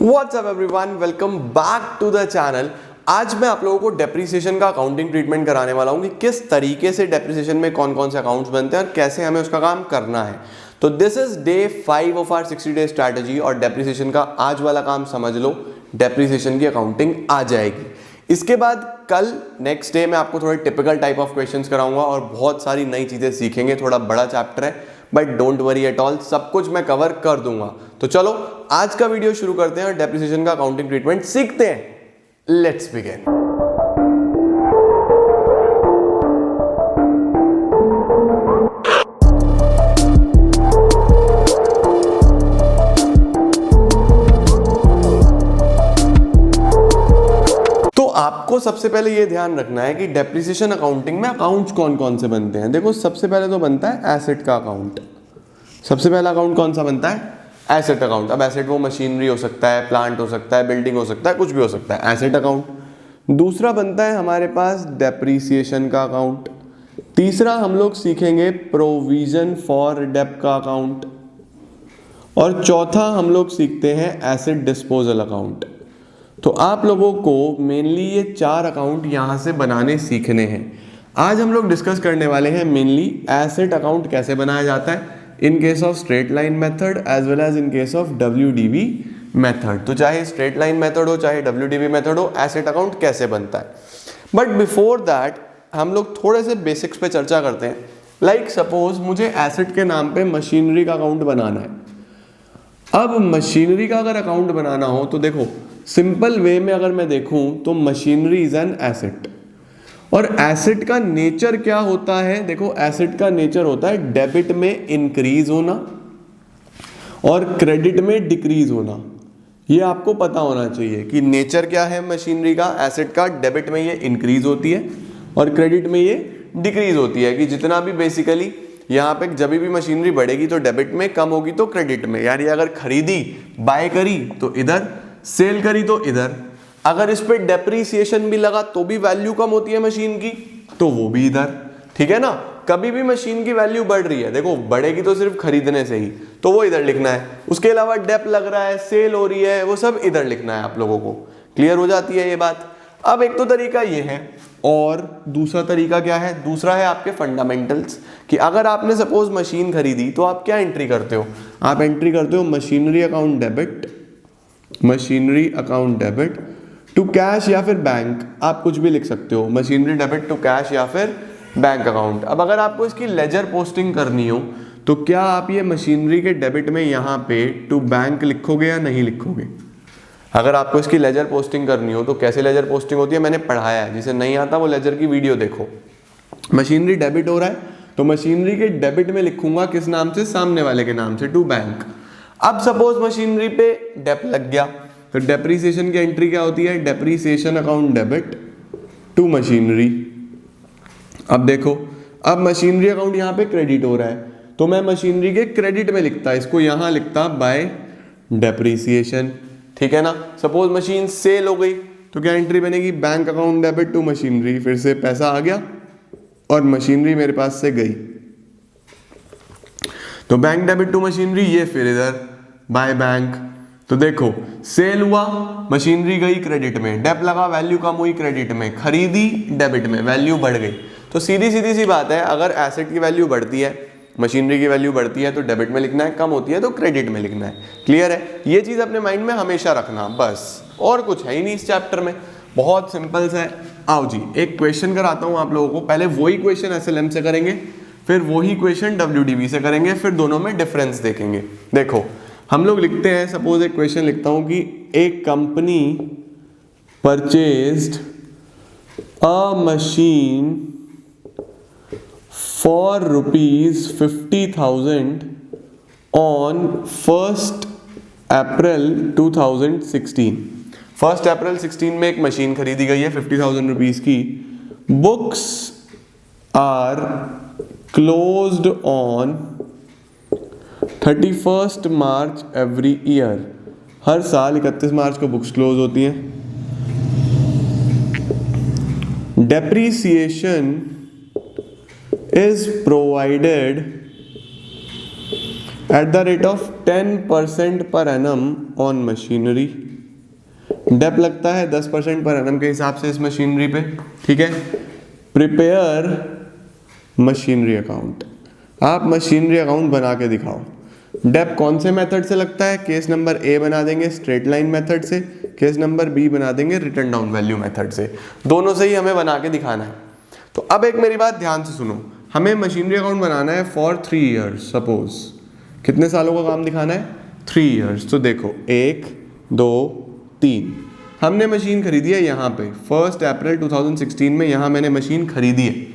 WhatsApp everyone, welcome back to the channel. आज मैं आप लोगों को डेप्रिसिएशन का अकाउंटिंग ट्रीटमेंट कराने वाला हूँ कि किस तरीके से डेप्रिसिएशन में कौन कौन से अकाउंट्स बनते हैं और कैसे हमें उसका काम करना है। तो this is day 5 of our 60 day strategy और डेप्रिसिएशन का आज वाला काम समझ लो, डेप्रिसिएशन की अकाउंटिंग आ जाएगी। इसके बाद कल नेक्स्ट डे मैं आपको थोड़े टिपिकल टाइप ऑफ क्वेश्चंस कराऊंगा और बहुत सारी नई चीजें सीखेंगे। थोड़ा बड़ा चैप्टर है but don't worry at all, सब कुछ मैं कवर कर दूंगा। तो चलो आज का वीडियो शुरू करते हैं और डेप्रिसिएशन का अकाउंटिंग ट्रीटमेंट सीखते हैं। Let's begin. आपको सबसे पहले ये ध्यान रखना है कि डेप्रिसिएशन अकाउंटिंग में अकाउंट्स कौन कौन से बनते हैं। देखो सबसे पहले तो बनता है एसेट का अकाउंट। सबसे पहला अकाउंट कौन सा बनता है? Asset account. अब एसेट वो मशीनरी हो सकता है, प्लांट हो सकता है, बिल्डिंग हो सकता है, कुछ भी हो सकता है, एसेट अकाउंट। दूसरा बनता है हमारे पास डेप्रिसिएशन का अकाउंट। तीसरा हम लोग सीखेंगे प्रोविजन फॉर डेप का अकाउंट। और चौथा हम लोग सीखते हैं एसेट डिस्पोजल अकाउंट। तो आप लोगों को मेनली ये 4 अकाउंट यहाँ से बनाने सीखने हैं। आज हम लोग डिस्कस करने वाले हैं मेनली एसेट अकाउंट कैसे बनाया जाता है in case of straight line method as well as in case of WDV method. तो चाहे स्ट्रेट लाइन मेथड हो चाहे WDV मेथड हो, एसेट अकाउंट कैसे बनता है। बट बिफोर दैट हम लोग थोड़े से बेसिक्स पे चर्चा करते हैं। लाइक सपोज मुझे एसेट के नाम पे मशीनरी का अकाउंट बनाना है। अब मशीनरी का अगर अकाउंट बनाना हो तो देखो सिंपल वे में अगर मैं देखूं तो मशीनरी इज एन एसेट। और एसेट का नेचर क्या होता है? देखो एसेट का नेचर होता है डेबिट में इंक्रीज होना और क्रेडिट में डिक्रीज होना। ये आपको पता होना चाहिए कि नेचर क्या है मशीनरी का, एसेट का। डेबिट में ये इंक्रीज होती है और क्रेडिट में ये डिक्रीज होती है। कि जितना भी बेसिकली यहाँ पे जब भी मशीनरी बढ़ेगी तो डेबिट में, कम होगी तो क्रेडिट में। यानी अगर खरीदी बाय करी तो इधर, सेल करी तो इधर। अगर इस पे डेप्रिसिएशन भी लगा तो भी वैल्यू कम होती है मशीन की, तो वो भी इधर। ठीक है ना। कभी भी मशीन की वैल्यू बढ़ रही है, देखो बढ़ेगी तो सिर्फ खरीदने से ही, तो वो इधर लिखना है। उसके अलावा डेप लग रहा है, सेल हो रही है, वो सब इधर लिखना है। आप लोगों को क्लियर हो जाती है ये बात। अब एक तो तरीका ये है और दूसरा तरीका क्या है? दूसरा है आपके फंडामेंटल्स। कि अगर आपने सपोज मशीन खरीदी तो आप क्या एंट्री करते हो? आप एंट्री करते हो machinery account debit, machinery account debit to cash या फिर बैंक, आप कुछ भी लिख सकते हो। मशीनरी डेबिट टू कैश या फिर बैंक अकाउंट। अब अगर आपको इसकी लेजर पोस्टिंग करनी हो तो क्या आप ये मशीनरी के डेबिट में यहाँ पे टू बैंक लिखोगे या नहीं लिखोगे? अगर आपको इसकी लेजर पोस्टिंग करनी हो तो कैसे लेजर पोस्टिंग होती है मैंने पढ़ाया है। जिसे नहीं आता वो लेजर की वीडियो देखो। मशीनरी डेबिट हो रहा है तो मशीनरी के डेबिट में लिखूंगा किस नाम से? सामने वाले के नाम से, टू बैंक। अब सपोज मशीनरी पे डेप लग गया तो डेप्रिसिएशन की एंट्री क्या होती है? Depreciation account debit to machinery. अब देखो, अब मशीनरी अकाउंट यहाँ पे क्रेडिट हो रहा है तो मैं मशीनरी के क्रेडिट में लिखता, इसको यहाँ लिखता बाय डेप्रिसिएशन। ठीक है ना। सपोज मशीन सेल हो गई तो क्या एंट्री बनेगी? Bank account debit to machinery. फिर से पैसा आ गया और मशीनरी मेरे पास से गई तो बैंक डेबिट टू मशीनरी, ये फिर इधर बाय बैंक। तो देखो सेल हुआ, मशीनरी गई क्रेडिट में, डेप लगा वैल्यू कम हुई क्रेडिट में, खरीदी डेबिट में, वैल्यू बढ़ गई। तो सीधी सीधी सी बात है, अगर एसेट की वैल्यू बढ़ती है, मशीनरी की वैल्यू बढ़ती है तो डेबिट में लिखना है, कम होती है तो क्रेडिट में लिखना है। क्लियर है? ये चीज अपने माइंड में हमेशा रखना, बस। और कुछ है ही नहीं इस चैप्टर में, बहुत सिंपल सा है। आओ जी एक क्वेश्चन कराता हूं आप लोगों को। पहले वही क्वेश्चन SLM से करेंगे, फिर वही क्वेश्चन WDV से करेंगे, फिर दोनों में डिफरेंस देखेंगे। देखो हम लोग लिखते हैं, सपोज एक क्वेश्चन लिखता हूं कि एक company purchased a machine for ₹50,000 on 1st April 2016। 1st April 16 में एक मशीन खरीदी गई है 50,000 रुपीज की। Books are closed on 31st March every year. हर साल 31 मार्च को बुक्स क्लोज होती हैं। Depreciation is provided at the rate of 10% per annum on machinery। Dep लगता है 10% पर एनम के हिसाब से इस मशीनरी पे, ठीक है। प्रिपेयर मशीनरी अकाउंट, आप मशीनरी अकाउंट बना के दिखाओ। डेप कौन से मेथड से लगता है? केस नंबर ए बना देंगे स्ट्रेट लाइन मेथड से, केस नंबर बी बना देंगे रिटर्न डाउन वैल्यू मेथड से। दोनों से ही हमें बना के दिखाना है। तो अब एक मेरी बात ध्यान से सुनो, हमें मशीनरी अकाउंट बनाना है फॉर 3 ईयर्स। सपोज कितने सालों का काम दिखाना है? 3 ईयर्स। तो देखो 1 2 3, हमने मशीन खरीदी है यहाँ पे 1 अप्रैल 2016 में, यहाँ मैंने मशीन खरीदी है।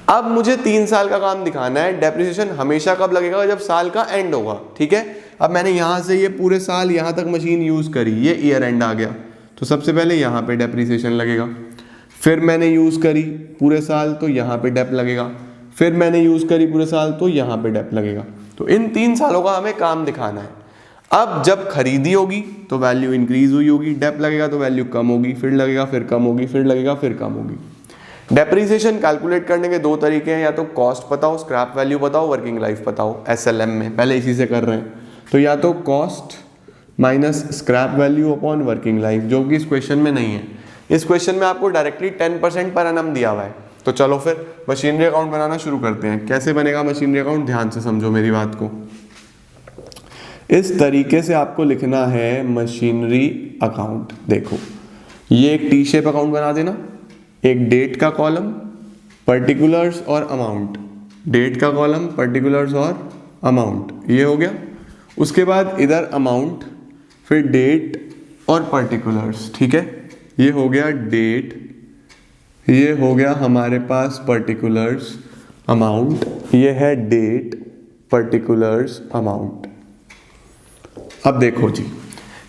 अब मुझे 3 साल का काम दिखाना है। डेप्रिसिएशन हमेशा कब लगेगा? जब साल का एंड होगा, ठीक है। अब मैंने यहाँ से ये पूरे साल यहाँ तक मशीन यूज़ करी, ये ईयर एंड आ गया, तो सबसे पहले यहाँ पे डेप्रिसिएशन लगेगा। फिर मैंने यूज़ करी पूरे साल, तो यहाँ पे डेप लगेगा। फिर मैंने यूज़ करी पूरे साल, तो यहाँ पे डेप लगेगा। तो इन 3 सालों का हमें काम दिखाना है। अब जब खरीदी होगी तो वैल्यू इंक्रीज हुई होगी, डेप लगेगा तो वैल्यू कम होगी, फिर लगेगा, फिर कम होगी, फिर लगेगा, फिर कम होगी। डेप्रिसिएशन कैलकुलेट करने के 2 तरीके हैं, या तो कॉस्ट बताओ, स्क्रैप वैल्यू बताओ, वर्किंग लाइफ बताओ। SLM में पहले इसी से कर रहे हैं, तो या तो cost minus scrap value upon working life, जो कि इस क्वेश्चन में नहीं है। इस क्वेश्चन में आपको डायरेक्टली 10% पर एनम दिया हुआ है। तो चलो फिर मशीनरी अकाउंट बनाना शुरू करते हैं। कैसे बनेगा मशीनरी अकाउंट? ध्यान से समझो मेरी बात को। इस तरीके से आपको लिखना है मशीनरी अकाउंट। देखो ये एक टी शेप अकाउंट बना देना, एक डेट का कॉलम, पर्टिकुलर्स और अमाउंट, डेट का कॉलम, पर्टिकुलर्स और अमाउंट, ये हो गया। उसके बाद इधर अमाउंट, फिर डेट और पर्टिकुलर्स, ठीक है। ये हो गया डेट, ये हो गया हमारे पास पर्टिकुलर्स, अमाउंट, ये है डेट, पर्टिकुलर्स, अमाउंट। अब देखो जी,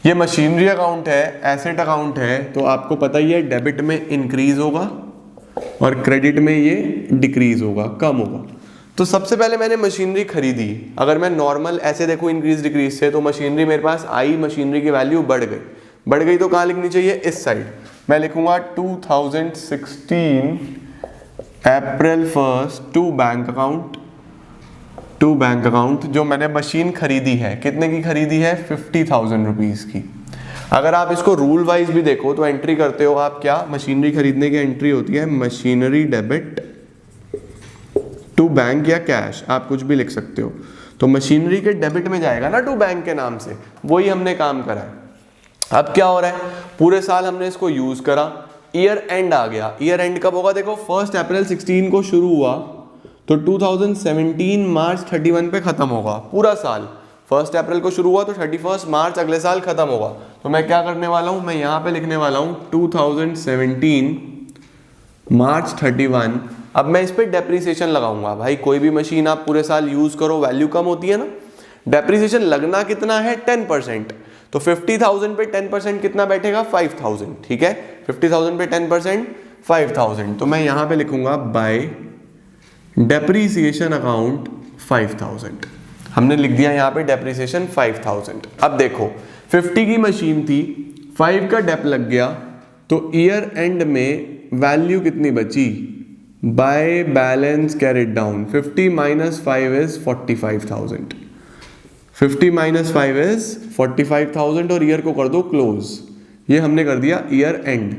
ये मशीनरी अकाउंट है, एसेट अकाउंट है, तो आपको पता ही है डेबिट में इंक्रीज होगा और क्रेडिट में ये डिक्रीज होगा, कम होगा। तो सबसे पहले मैंने मशीनरी खरीदी, अगर मैं नॉर्मल ऐसे देखूँ इंक्रीज डिक्रीज से, तो मशीनरी मेरे पास आई, मशीनरी की वैल्यू बढ़ गई तो कहाँ लिखनी चाहिए? इस साइड। मैं लिखूंगा 2016 April 1 to bank account, to bank account, जो मैंने मशीन खरीदी है। कितने की खरीदी है? 50,000 रुपीज़ की। अगर आप इसको रूल वाइज भी देखो तो एंट्री करते हो आप क्या? मशीनरी खरीदने की एंट्री होती है मशीनरी डेबिट टू बैंक या कैश, आप कुछ भी लिख सकते हो। तो मशीनरी के डेबिट में जाएगा ना टू बैंक के नाम से, वही हमने काम करा है। अब क्या हो रहा है? पूरे साल हमने इसको यूज करा, ईयर एंड आ गया। ईयर एंड कब होगा? देखो 1 अप्रैल 16 को शुरू हुआ तो 2017 मार्च 31 पे खत्म होगा पूरा साल। 1 अप्रैल को शुरू हुआ तो 31 मार्च अगले साल खत्म होगा। तो मैं क्या करने वाला हूं? मैं यहाँ पे लिखने वाला हूं 2017 मार्च 31। अब मैं इस पे डेप्रिसिएशन लगाऊंगा। भाई कोई भी मशीन आप पूरे साल यूज करो, वैल्यू कम होती है ना। डेप्रिसिएशन लगना कितना है? 10%। तो 50,000 पे 10% कितना बैठेगा? 5,000, ठीक है। 50,000 पे 10% 5,000। तो मैं यहाँ पे लिखूंगा बाय डेप्रीसिएशन अकाउंट 5,000। हमने लिख दिया यहाँ पे डेप्रीसिएशन 5,000। अब देखो 50 की मशीन थी, 5 का डेप लग गया, तो ईयर एंड में वैल्यू कितनी बची? Bye balance carried down 50 minus 5 is 45,000। 50 minus 5 is 45,000 और ईयर को कर दो क्लोज। ये हमने कर दिया ईयर एंड।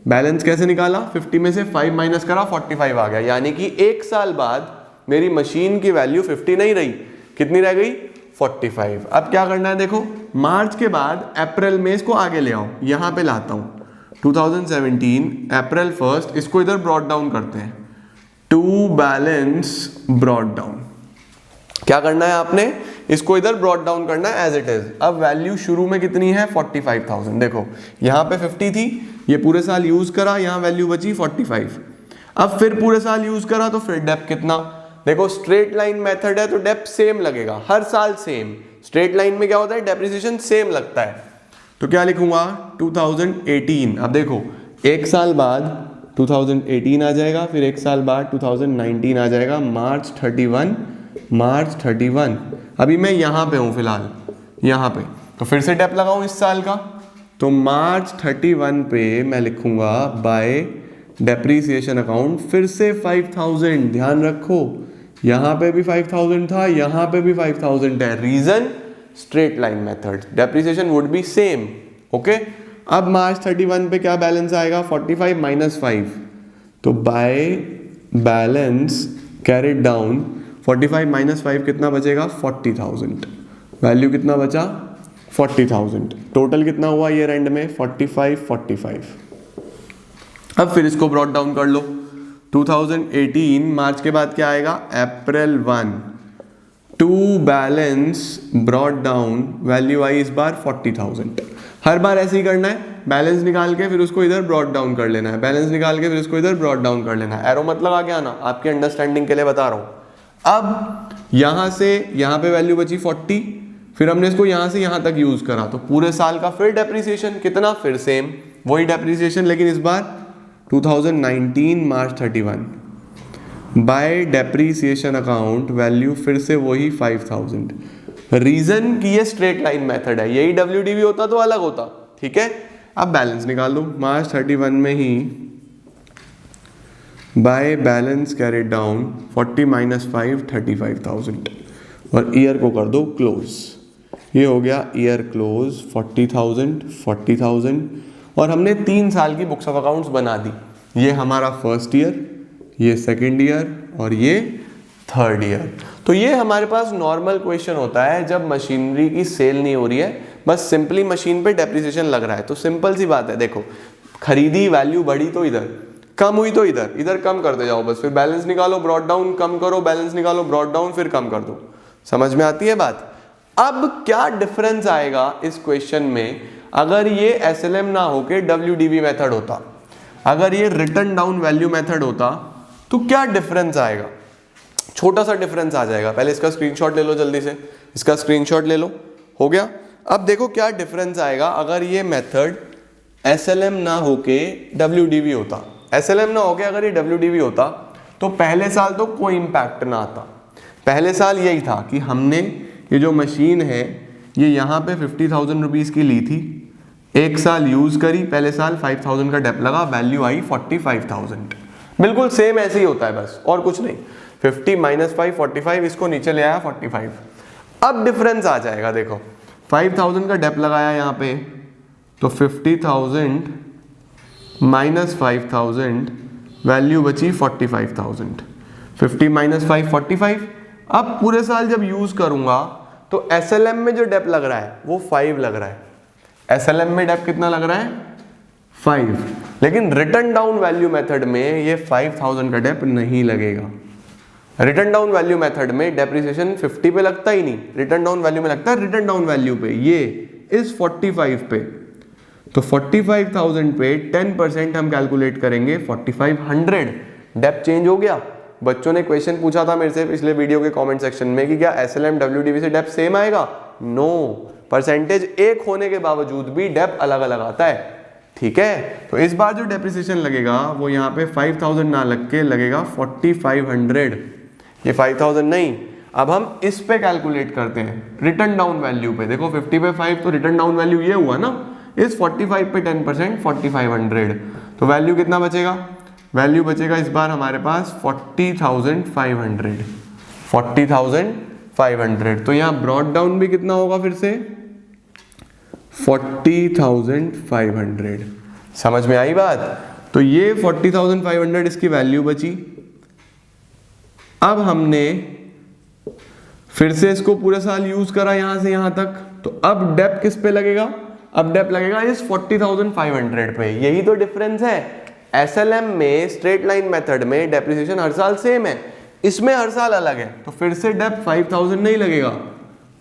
बैलेंस कैसे निकाला? 50 में से 5 माइनस करा, 45 आ गया। यानी कि 1 साल बाद मेरी मशीन की वैल्यू 50 नहीं रही, कितनी रह गई? 45। अब क्या करना है? देखो मार्च के बाद अप्रैल में इसको आगे ले आओ, यहां पे लाता हूं 2017 अप्रैल 1, इसको इधर ब्रॉड डाउन करते हैं, टू बैलेंस ब्रॉड डाउन। क्या करना है आपने? इसको इधर ब्रॉड डाउन करना है एज इट इज। अब वैल्यू शुरू में कितनी है? 45,000। देखो यहाँ पे 50 थी, ये पूरे साल यूज करा, यहाँ वैल्यू बची 45। अब फिर पूरे साल यूज करा तो फिर डेप कितना? देखो स्ट्रेट लाइन मेथड है तो डेप सेम लगेगा हर साल सेम। स्ट्रेट लाइन में क्या होता है? डेप्रिसिएशन सेम लगता है। तो क्या लिखूंगा? 2018। अब देखो 1 साल बाद 2018 आ जाएगा, फिर 1 साल बाद 2019 आ जाएगा, मार्च 31। अभी मैं यहाँ पे हूँ फिलहाल, यहाँ पे, तो फिर से डेप लगाऊं इस साल का, तो मार्च 31 पे मैं लिखूंगा बाय डेप्रीसिएशन अकाउंट, फिर से 5,000। ध्यान रखो यहाँ पे भी 5,000 था, यहाँ पे भी 5,000 है। Reason? Straight line method, depreciation would be same. Okay, अब मार्च 31 पे क्या बैलेंस आएगा, 45 माइनस 5, तो bye balance carried down 45 minus 5 कितना बचेगा, 40,000। वैल्यू कितना बचा, 40,000। टोटल कितना हुआ ईयर एंड में, 45। अब फिर इसको ब्रॉट डाउन कर लो, 2018 मार्च के बाद क्या आएगा, April 1 to balance brought down, value आई इस बार 40,000। हर बार ऐसे ही करना है, बैलेंस निकाल के फिर उसको इधर ब्रॉट डाउन कर लेना है, बैलेंस निकाल के फिर उसको इधर ब्रॉट डाउन कर लेना है। एरो मत लगा के आना, आपके अंडरस्टैंडिंग के लिए बता रहा हूं। अब यहां से यहां पे वैल्यू बची 40, फिर हमने इसको यहां से यहां तक यूज करा, तो पूरे साल का फिर डेप्रिसिएशन कितना, फिर सेम वही डेप्रिसिएशन, लेकिन इस बार 2019 मार्च 31 बाय डेप्रीसिएशन अकाउंट, वैल्यू फिर से वही 5000। रीजन कि ये स्ट्रेट लाइन मेथड है, यही WDV होता तो अलग होता, ठीक है। अब बैलेंस निकाल लो, मार्च 31 में ही by balance carried down 40 minus 5 35,000 और ईयर को कर दो क्लोज। ये हो गया ईयर क्लोज 40,000 और हमने 3 साल की बुक्स ऑफ अकाउंट्स बना दी। ये हमारा फर्स्ट ईयर, ये सेकेंड ईयर और ये थर्ड ईयर। तो ये हमारे पास नॉर्मल क्वेश्चन होता है जब मशीनरी की सेल नहीं हो रही है, बस सिंपली मशीन पे डेप्रिसिएशन लग रहा है। तो सिंपल सी बात है, देखो खरीदी वैल्यू बढ़ी तो इधर, कम हुई तो इधर, इधर कम करते जाओ बस, फिर बैलेंस निकालो ब्रॉट डाउन, कम करो, बैलेंस निकालो ब्रॉट डाउन, फिर कम कर दो। समझ में आती है बात। अब क्या डिफरेंस आएगा इस क्वेश्चन में अगर ये SLM ना होके WDV मेथड होता, अगर ये रिटर्न डाउन वैल्यू मेथड होता, तो क्या डिफरेंस आएगा, छोटा सा डिफरेंस आ जाएगा। पहले इसका स्क्रीनशॉट ले लो, जल्दी से इसका स्क्रीनशॉट ले लो, हो गया। अब देखो क्या डिफरेंस आएगा अगर ये मेथड SLM ना होके WDV होता। SLM ना होके अगर ये WDV होता तो पहले साल तो कोई इंपैक्ट ना आता। पहले साल यही था कि हमने ये जो मशीन है ये यहाँ पे 50,000 रुपीज़ की ली थी, एक साल यूज़ करी, पहले साल 5,000 का डेप लगा, वैल्यू आई 45,000। बिल्कुल सेम ऐसे ही होता है बस, और कुछ नहीं। 50 माइनस 5 45, इसको नीचे ले आया 45। अब डिफरेंस आ जाएगा, देखो 5,000 का डेप लगाया यहाँ पे, तो 50,000 माइनस 5,000, वैल्यू बची 45,000। 50 माइनस 5 45। अब पूरे साल जब यूज करूंगा तो SLM में जो डेप लग रहा है वो 5 लग रहा है। SLM में डेप कितना लग रहा है, 5, लेकिन रिटर्न डाउन वैल्यू मेथड में ये 5,000 का डेप नहीं लगेगा। रिटर्न डाउन वैल्यू मेथड में डेप्रिसिएशन 50 पे लगता ही नहीं, रिटर्न डाउन वैल्यू में लगता है रिटर्न डाउन वैल्यू पे, ये इस 45 पे। तो 45,000 पे 10% हम कैलकुलेट करेंगे 4,500। डेप चेंज हो गया। बच्चों ने क्वेश्चन पूछा था मेरे से पिछले वीडियो के कमेंट सेक्शन में कि क्या SLM WDV से डेप सेम आएगा, नो, परसेंटेज एक होने के बावजूद भी डेप अलग अलग आता है, ठीक है। तो इस बार जो डेप्रिसिएशन लगेगा वो यहाँ पे 5,000 ना लग के लगेगा 4,500। ये 5,000 नहीं, अब हम इस पे कैलकुलेट करते हैं रिटर्न डाउन वैल्यू पे। देखो 50 पे 5 तो रिटर्न डाउन वैल्यू ये हुआ ना, इस 45 पे 10% 4,500, तो वैल्यू कितना बचेगा, वैल्यू बचेगा इस बार हमारे पास 40,500। 40,500। तो यहाँ ब्रॉट डाउन भी कितना होगा फिर से 40,500। समझ में आई बात। तो ये 40,500 इसकी वैल्यू बची। अब हमने फिर से इसको पूरे साल यूज करा यहां से यहां तक, तो अब डेप किस पे लगेगा, अब डेप लगेगा इस 40,500 पे। यही तो डिफरेंस है। SLM में स्ट्रेट लाइन मेथड में डेप्रिसिएशन हर साल सेम है, इसमें हर साल अलग है। तो फिर से डेप 5,000 नहीं लगेगा,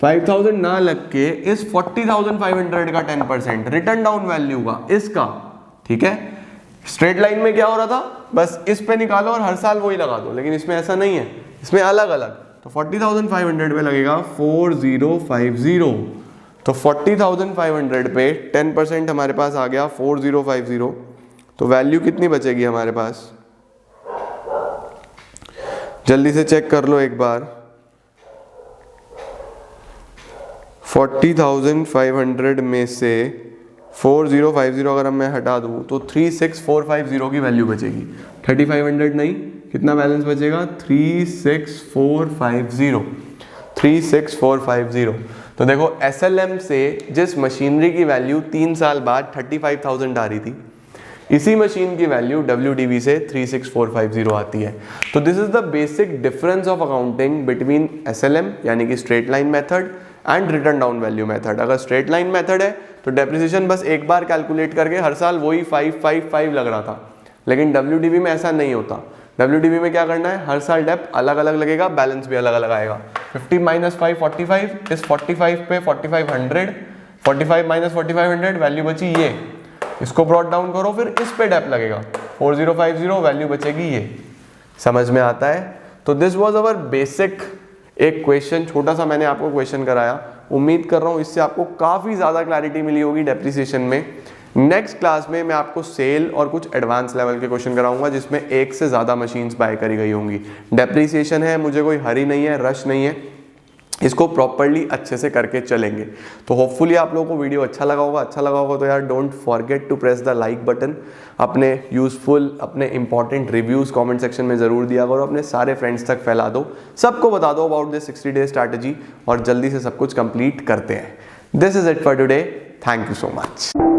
5,000 ना लग के इस 40,500 का 10% रिटर्न डाउन वैल्यू का इसका, ठीक है। स्ट्रेट लाइन में क्या हो रहा था, बस इस पे निकालो और हर साल वही लगा दो, लेकिन इसमें ऐसा नहीं है, इसमें अलग अलग। तो 40,500 पे लगेगा 4050। तो 40,500 पे 10% हमारे पास आ गया 4050। तो वैल्यू कितनी बचेगी हमारे पास, जल्दी से चेक कर लो एक बार। 40,500 में से 4050 अगर मैं हटा दूं तो 36,450 की वैल्यू बचेगी। 3,500 नहीं, कितना बैलेंस बचेगा 36,450। 36,450। तो देखो SLM से जिस मशीनरी की वैल्यू 3 साल बाद 35,000 आ रही थी, इसी मशीन की वैल्यू WDV से 36450 आती है। तो this is the basic difference of accounting between SLM यानी कि straight line method and return down value method. अगर स्ट्रेट लाइन मेथड है तो डेप्रिसिएशन बस एक बार कैलकुलेट करके हर साल वही 555 लग रहा था, लेकिन WDV में ऐसा नहीं होता। WDV में क्या करना है, हर साल डेप अलग अलग लगेगा, बैलेंस भी अलग अलग आएगा। 50 माइनस 5 45, इस 45 पे 4500, 45 माइनस 4500 वैल्यू बची ये, इसको ब्रॉट डाउन करो, फिर इस पे डेप लगेगा 4050, वैल्यू बचेगी ये। समझ में आता है? तो दिस वाज अवर बेसिक एक क्वेश्चन, छोटा सा मैंने आपको क्वेश्चन कराया। उम्मीद कर रहा हूँ इससे आपको काफ़ी ज़्यादा क्लैरिटी मिली होगी डेप्रिसिएशन में। नेक्स्ट क्लास में मैं आपको सेल और कुछ एडवांस लेवल के क्वेश्चन कराऊंगा जिसमें एक से ज़्यादा मशीन्स बाय करी गई होंगी। डेप्रिसिएशन है, मुझे कोई हरी नहीं है, रश नहीं है, इसको प्रॉपरली अच्छे से करके चलेंगे। तो होपफुली आप लोगों को वीडियो अच्छा लगा होगा तो यार don't forget to press the like button. अपने यूजफुल, अपने इंपॉर्टेंट रिव्यूज़ कमेंट सेक्शन में ज़रूर दिया करो, अपने सारे फ्रेंड्स तक फैला दो, सबको बता दो अबाउट दिस 60 डे स्ट्रैटेजी और जल्दी से सब कुछ कंप्लीट करते हैं। This is it for today, thank you so much.